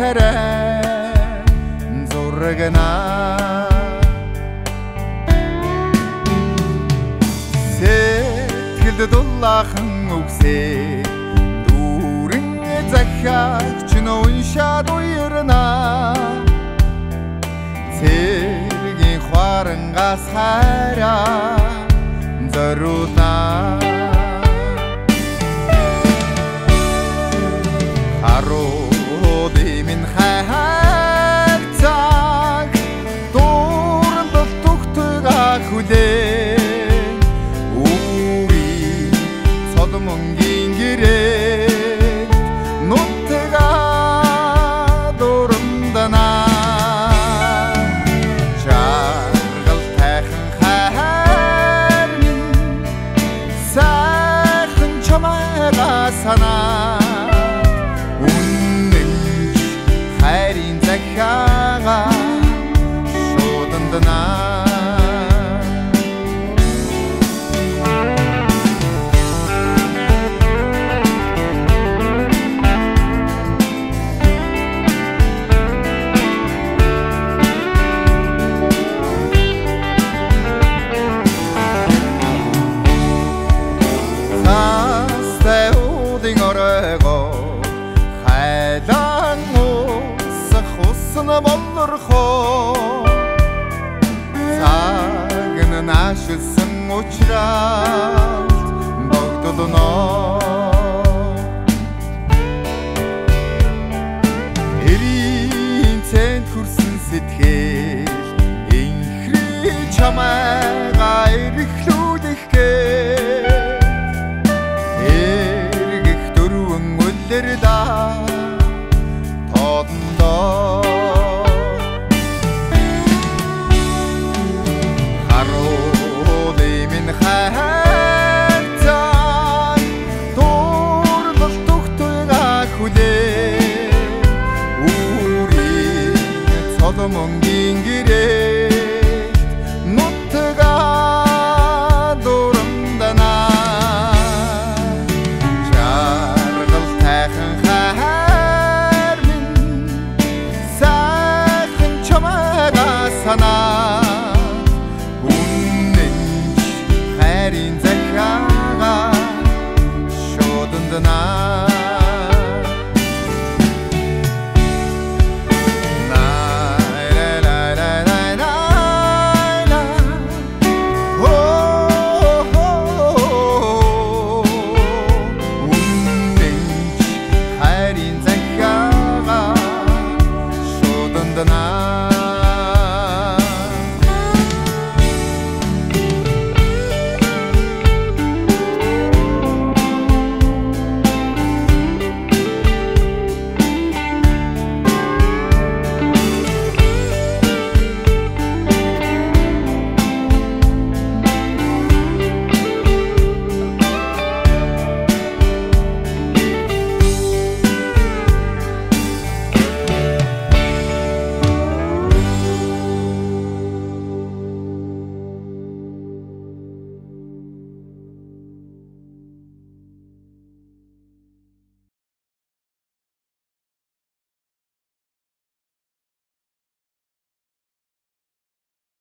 хайраа зургана сэтгэлд дулаахан үгсээ дүүрэн захиагч нь уншаад уярна цэргийн хуарангаас хайраа зориулна Харууди минь хайрцаг дууранд төгтөг хүлээ Үүрий цодмонгийн гэрээ нутга дуурандана Жаргал тайхан хайр минь сайхан чамайга санаа хайрын захиага шуудандана Тастай удин оройго хайдан болрохоо цаг нь наашилсан учраас богдодноо эрийн цэнд хүрсэн сэтгэл инхри чамайга эрхлүүлэхгээ эргэх дөрвөн үлэрдаа тоодондоо хайрцаг дуурал төгтөг хүлээ Үүрий цодмонгийн гэрээ нутга дуурандана Жаргал тайхан хайр минь сайхан чамайга санаа хайрын захиага шуудандана